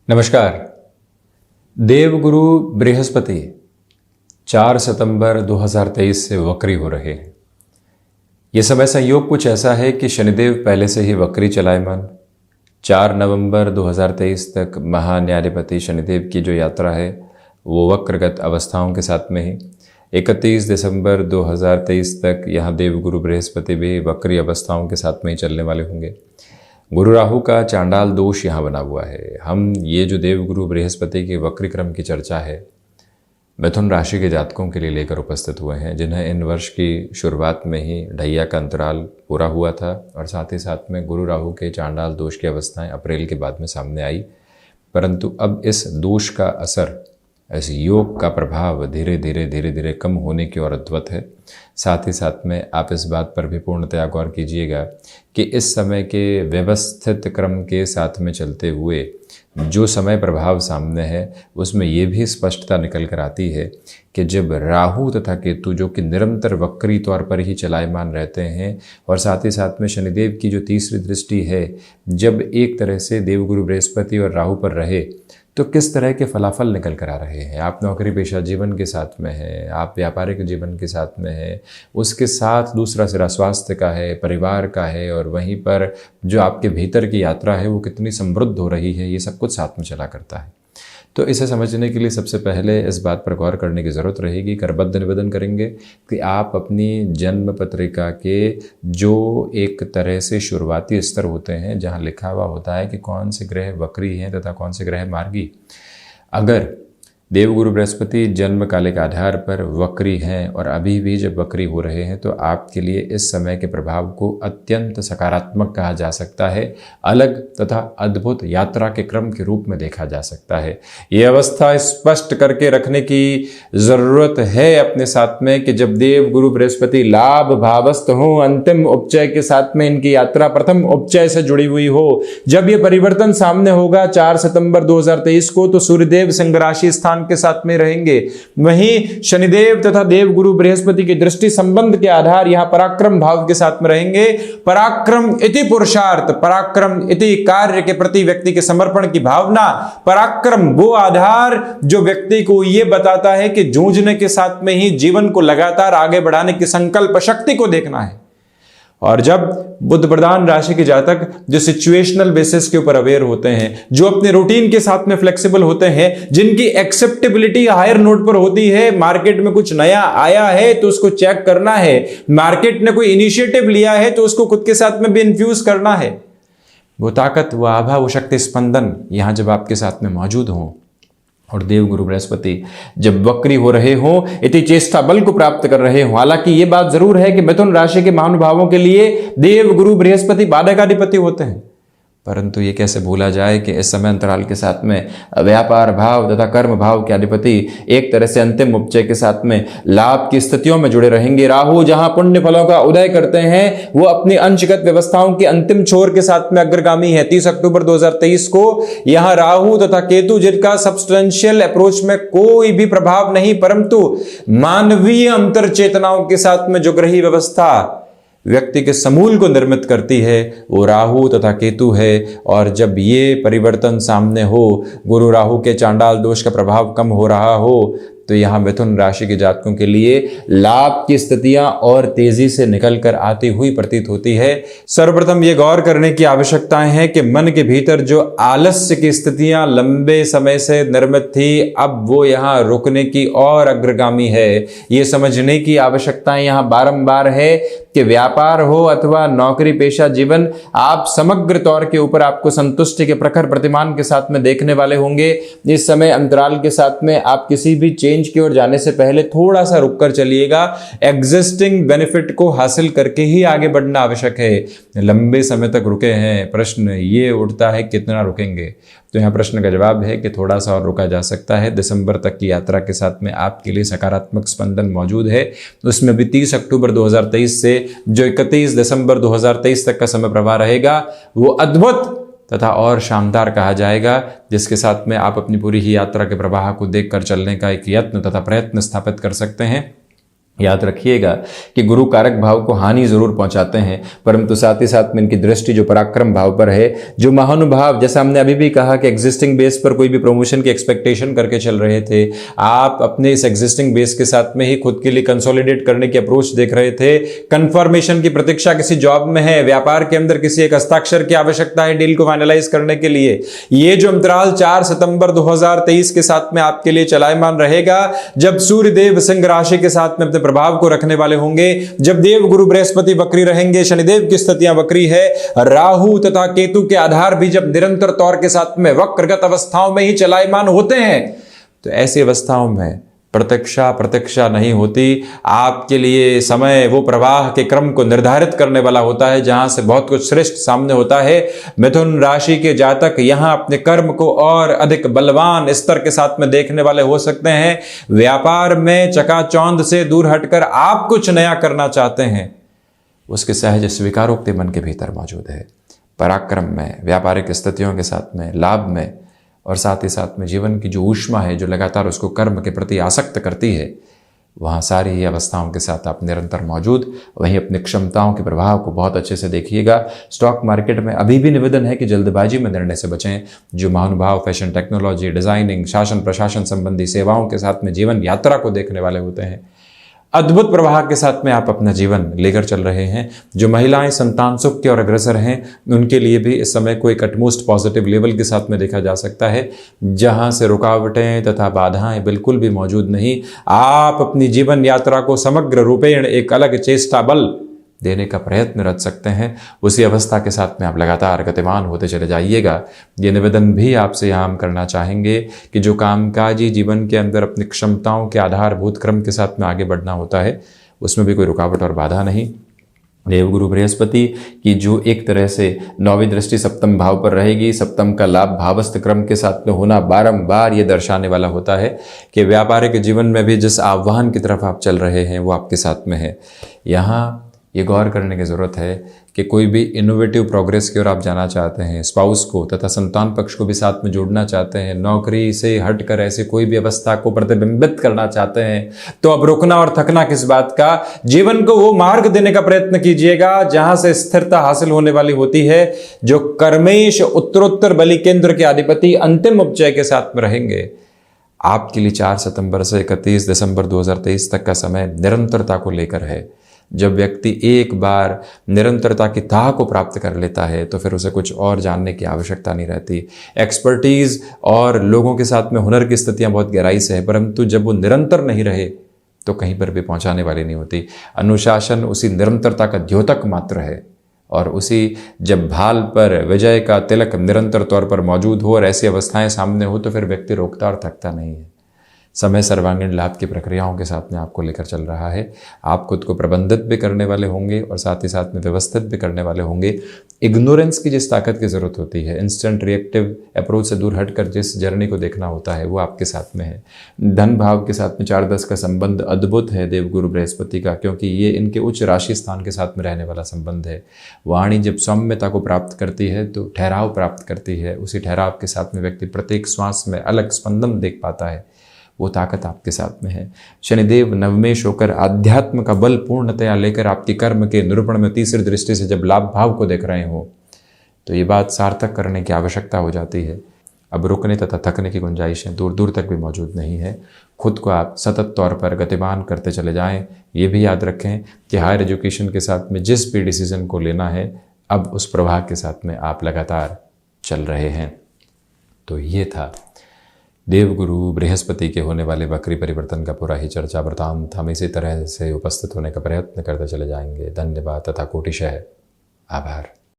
नमस्कार। देवगुरु बृहस्पति 4 सितंबर 2023 से वक्री हो रहे हैं। ये समय संयोग कुछ ऐसा है कि शनिदेव पहले से ही वक्री चलायमान। 4 नवंबर 2023 तक महान्यायाधिपति शनिदेव की जो यात्रा है वो वक्रगत अवस्थाओं के साथ में ही 31 दिसंबर 2023 तक यहाँ देवगुरु बृहस्पति भी वक्री अवस्थाओं के साथ में ही चलने वाले होंगे। गुरु राहु का चांडाल दोष यहाँ बना हुआ है। हम ये जो देवगुरु बृहस्पति के वक्री क्रम की चर्चा है मिथुन राशि के जातकों के लिए लेकर उपस्थित हुए हैं, जिन्हें इन वर्ष की शुरुआत में ही ढैया का अंतराल पूरा हुआ था और साथ ही साथ में गुरु राहु के चांडाल दोष की अवस्थाएं अप्रैल के बाद में सामने आई। परंतु अब इस दोष का असर, इस योग का प्रभाव धीरे धीरे कम होने की ओर अद्वत है। साथ ही साथ में आप इस बात पर भी पूर्णतया गौर कीजिएगा कि इस समय के व्यवस्थित क्रम के साथ में चलते हुए जो समय प्रभाव सामने है उसमें ये भी स्पष्टता निकल कर आती है कि जब राहु तथा केतु जो कि निरंतर वक्री तौर पर ही चलायमान रहते हैं और साथ ही साथ में शनिदेव की जो तीसरी दृष्टि है, जब एक तरह से देवगुरु बृहस्पति और राहु पर रहे तो किस तरह के फलाफल निकल कर आ रहे हैं। आप नौकरी पेशा जीवन के साथ में हैं, आप व्यापारिक जीवन के साथ में हैं, उसके साथ दूसरा सिरा स्वास्थ्य का है, परिवार का है, और वहीं पर जो आपके भीतर की यात्रा है वो कितनी समृद्ध हो रही है, ये सब कुछ साथ में चला करता है। तो इसे समझने के लिए सबसे पहले इस बात पर गौर करने की ज़रूरत रहेगी। करबद्ध निवेदन करेंगे कि आप अपनी जन्म पत्रिका के जो एक तरह से शुरुआती स्तर होते हैं जहां लिखा हुआ होता है कि कौन से ग्रह वक्री हैं तथा कौन से ग्रह मार्गी, अगर देवगुरु बृहस्पति जन्म कालिक आधार पर वक्री हैं और अभी भी जब वक्री हो रहे हैं तो आपके लिए इस समय के प्रभाव को अत्यंत सकारात्मक कहा जा सकता है, अलग तथा अद्भुत यात्रा के क्रम के रूप में देखा जा सकता है। ये अवस्था स्पष्ट करके रखने की ज़रूरत है अपने साथ में कि जब देवगुरु बृहस्पति लाभ भावस्थ हो, अंतिम उपचय के साथ में इनकी यात्रा प्रथम उपचय से जुड़ी हुई हो, जब ये परिवर्तन सामने होगा 4 सितंबर 2023 को, तो सूर्यदेव सिंह राशि स्थान के साथ में रहेंगे। वहीं शनिदेव तथा देवगुरु बृहस्पति की दृष्टि संबंध के आधार यहां पराक्रम भाव के साथ में रहेंगे। पराक्रम इति पुरुषार्थ, पराक्रम इति कार्य के प्रति व्यक्ति के समर्पण की भावना, पराक्रम वो आधार जो व्यक्ति को यह बताता है कि जूझने के साथ में ही जीवन को लगातार आगे बढ़ाने की संकल्प शक्ति को देखना है। और जब बुध प्रधान राशि के जातक जो सिचुएशनल बेसिस के ऊपर अवेयर होते हैं, जो अपने रूटीन के साथ में फ्लेक्सिबल होते हैं, जिनकी एक्सेप्टेबिलिटी हायर नोट पर होती है, मार्केट में कुछ नया आया है तो उसको चेक करना है, मार्केट ने कोई इनिशिएटिव लिया है तो उसको खुद के साथ में भी इन्फ्यूज करना है, वो ताकत, वो आभा, वो शक्ति स्पंदन यहां जब आपके साथ में मौजूद हों और देवगुरु बृहस्पति जब वक्री हो रहे हों, इति चेष्टा बल को प्राप्त कर रहे हों। हालांकि ये बात जरूर है कि मिथुन राशि के महानुभावों के लिए देवगुरु बृहस्पति बाधकाधिपति होते हैं, परंतु ये कैसे भूला जाए कि इस समय अंतराल के साथ में व्यापार भाव तथा कर्म भाव के अधिपति एक तरह से अंतिम उपचय के साथ में लाभ की स्थितियों में जुड़े रहेंगे। राहु जहां पुण्य फलों का उदय करते हैं वो अपनी अंशगत व्यवस्थाओं के अंतिम छोर के साथ में अग्रगामी है। 30 अक्टूबर 2023 को यहां राहु तथा केतु, जिनका सब्सटेंशियल अप्रोच में कोई भी प्रभाव नहीं, परंतु मानवीय अंतर चेतनाओं के साथ में जो ग्रही व्यवस्था व्यक्ति के समूल को निर्मित करती है वो राहु तथा केतु है। और जब ये परिवर्तन सामने हो, गुरु राहु के चांडाल दोष का प्रभाव कम हो रहा हो, तो यहाँ मिथुन राशि के जातकों के लिए लाभ की स्थितियां और तेजी से निकल कर आती हुई प्रतीत होती है। सर्वप्रथम ये गौर करने की आवश्यकताएं हैं कि मन के भीतर जो आलस्य की स्थितियां लंबे समय से निर्मित थी, अब वो यहाँ रुकने की और अग्रगामी है। ये समझने की आवश्यकताएं यहाँ बारंबार है कि व्यापार हो अथवा नौकरी पेशा जीवन, आप समग्र तौर के ऊपर आपको संतुष्टि के प्रखर प्रतिमान के साथ में देखने वाले होंगे। इस समय अंतराल के साथ में आप किसी भी चेंज की ओर जाने से पहले थोड़ा सा रुक कर चलिएगा। एग्जिस्टिंग बेनिफिट को हासिल करके ही आगे बढ़ना आवश्यक है। लंबे समय तक रुके हैं, प्रश्न ये उठता है कितना रुकेंगे, तो यहाँ प्रश्न का जवाब है कि थोड़ा सा और रुका जा सकता है। दिसंबर तक की यात्रा के साथ में आपके लिए सकारात्मक स्पंदन मौजूद है। उसमें भी 30 अक्टूबर 2023 से जो 31 दिसंबर 2023 तक का समय प्रवाह रहेगा वो अद्भुत तथा और शानदार कहा जाएगा, जिसके साथ में आप अपनी पूरी ही यात्रा के प्रवाह को देखकर चलने का एक यत्न तथा प्रयत्न स्थापित कर सकते हैं। याद रखिएगा कि गुरु कारक भाव को हानि जरूर पहुंचाते हैं, परंतु साथ ही साथ में इनकी दृष्टि जो पराक्रम भाव पर है, जो महानुभाव, जैसा हमने अभी भी कहा कि एग्जिस्टिंग बेस पर कोई भी प्रमोशन की एक्सपेक्टेशन करके चल रहे थे, आप अपने इस एग्जिस्टिंग बेस के साथ में ही खुद के लिए कंसोलिडेट करने की अप्रोच देख रहे थे। कंफर्मेशन की प्रतीक्षा किसी जॉब में है, व्यापार के अंदर किसी एक हस्ताक्षर की आवश्यकता है डील को फाइनलाइज करने के लिए। ये जो अंतराल 4 सितंबर 2023 के साथ में आपके लिए चलायमान रहेगा, जब सूर्यदेव सिंह राशि के साथ में प्रभाव को रखने वाले होंगे, जब देव गुरु बृहस्पति वक्री रहेंगे, शनिदेव की स्थितियां वक्री है, राहु तथा केतु के आधार भी जब निरंतर तौर के साथ में वक्रगत अवस्थाओं में ही चलायमान होते हैं, तो ऐसी अवस्थाओं में प्रतीक्षा नहीं होती। आपके लिए समय वो प्रवाह के क्रम को निर्धारित करने वाला होता है जहां से बहुत कुछ श्रेष्ठ सामने होता है। मिथुन राशि के जातक यहां अपने कर्म को और अधिक बलवान स्तर के साथ में देखने वाले हो सकते हैं। व्यापार में चकाचौंध से दूर हटकर आप कुछ नया करना चाहते हैं, उसके सहज स्वीकारोक्ति मन के भीतर मौजूद है। पराक्रम में, व्यापारिक स्थितियों के साथ में, लाभ में, और साथ ही साथ में जीवन की जो ऊष्मा है जो लगातार उसको कर्म के प्रति आसक्त करती है, वहाँ सारी ही अवस्थाओं के साथ आप निरंतर मौजूद। वहीं अपनी क्षमताओं के प्रभाव को बहुत अच्छे से देखिएगा। स्टॉक मार्केट में अभी भी निवेदन है कि जल्दबाजी में निर्णय से बचें। जो महानुभाव फैशन, टेक्नोलॉजी, डिजाइनिंग, शासन प्रशासन संबंधी सेवाओं के साथ में जीवन यात्रा को देखने वाले होते हैं, अद्भुत प्रवाह के साथ में आप अपना जीवन लेकर चल रहे हैं। जो महिलाएं संतान सुख की ओर अग्रसर हैं, उनके लिए भी इस समय को एक एटमोस्ट पॉजिटिव लेवल के साथ में देखा जा सकता है, जहां से रुकावटें तथा बाधाएं बिल्कुल भी मौजूद नहीं। आप अपनी जीवन यात्रा को समग्र रूपेण एक अलग चेष्टा बल देने का प्रयत्न रच सकते हैं। उसी अवस्था के साथ में आप लगातार गतिमान होते चले जाइएगा। ये निवेदन भी आपसे यहाँ हम करना चाहेंगे कि जो कामकाजी जीवन के अंदर अपनी क्षमताओं के आधारभूत क्रम के साथ में आगे बढ़ना होता है, उसमें भी कोई रुकावट और बाधा नहीं। देवगुरु बृहस्पति की जो एक तरह से 9वीं दृष्टि सप्तम भाव पर रहेगी, सप्तम का लाभ भावस्थ क्रम के साथ में होना बारंबार ये दर्शाने वाला होता है कि व्यापारिक जीवन में भी जिस आह्वान की तरफ आप चल रहे हैं वो आपके साथ में है। यहाँ ये गौर करने की ज़रूरत है कि कोई भी इनोवेटिव प्रोग्रेस की ओर आप जाना चाहते हैं, स्पाउस को तथा संतान पक्ष को भी साथ में जोड़ना चाहते हैं, नौकरी से हटकर ऐसे कोई भी अवस्था को प्रतिबिंबित करना चाहते हैं, तो अब रुकना और थकना किस बात का। जीवन को वो मार्ग देने का प्रयत्न कीजिएगा जहां से स्थिरता हासिल होने वाली होती है। जो कर्मेश उत्तरोत्तर बलि केंद्र के अधिपति अंतिम उपचय के साथ में रहेंगे, आपके लिए 4 सितंबर से 31 दिसंबर 2023 तक का समय निरंतरता को लेकर है। जब व्यक्ति एक बार निरंतरता की ताह को प्राप्त कर लेता है तो फिर उसे कुछ और जानने की आवश्यकता नहीं रहती। एक्सपर्टीज और लोगों के साथ में हुनर की स्थितियां बहुत गहराई से है, परंतु जब वो निरंतर नहीं रहे तो कहीं पर भी पहुंचाने वाली नहीं होती। अनुशासन उसी निरंतरता का द्योतक मात्र है, और उसी जब भाल पर विजय का तिलक निरंतर तौर पर मौजूद हो और ऐसी अवस्थाएं सामने हो तो फिर व्यक्ति रोकता और थकता नहीं है। समय सर्वांगीण लाभ की प्रक्रियाओं के साथ में आपको लेकर चल रहा है। आप खुद को प्रबंधित भी करने वाले होंगे और साथ ही साथ में व्यवस्थित भी करने वाले होंगे। इग्नोरेंस की जिस ताकत की ज़रूरत होती है, इंस्टेंट रिएक्टिव अप्रोच से दूर हटकर जिस जर्नी को देखना होता है, वो आपके साथ में है। धन भाव के साथ में 4-10 का संबंध अद्भुत है देवगुरु बृहस्पति का, क्योंकि ये इनके उच्च राशि स्थान के साथ में रहने वाला संबंध है। वाणी जब सौम्यता को प्राप्त करती है तो ठहराव प्राप्त करती है। उसी ठहराव के साथ में व्यक्ति प्रत्येक श्वास में अलग स्पंदन देख पाता है। वो ताकत आपके साथ में है। शनिदेव नवमेश होकर आध्यात्म का बल पूर्णतया लेकर आपके कर्म के निरूपण में तीसरी दृष्टि से जब लाभ भाव को देख रहे हो तो ये बात सार्थक करने की आवश्यकता हो जाती है। अब रुकने तथा थकने की गुंजाइशें दूर दूर तक भी मौजूद नहीं है। खुद को आप सतत तौर पर गतिमान करते चले जाएं। ये भी याद रखें कि हायर एजुकेशन के साथ में जिस भी डिसीजन को लेना है, अब उस प्रवाह के साथ में आप लगातार चल रहे हैं। तो ये था देवगुरु बृहस्पति के होने वाले वक्री परिवर्तन का पूरा ही चर्चा वृतांत। हम इसी तरह से उपस्थित होने का प्रयत्न करते चले जाएंगे। धन्यवाद तथा कोटिशः आभार।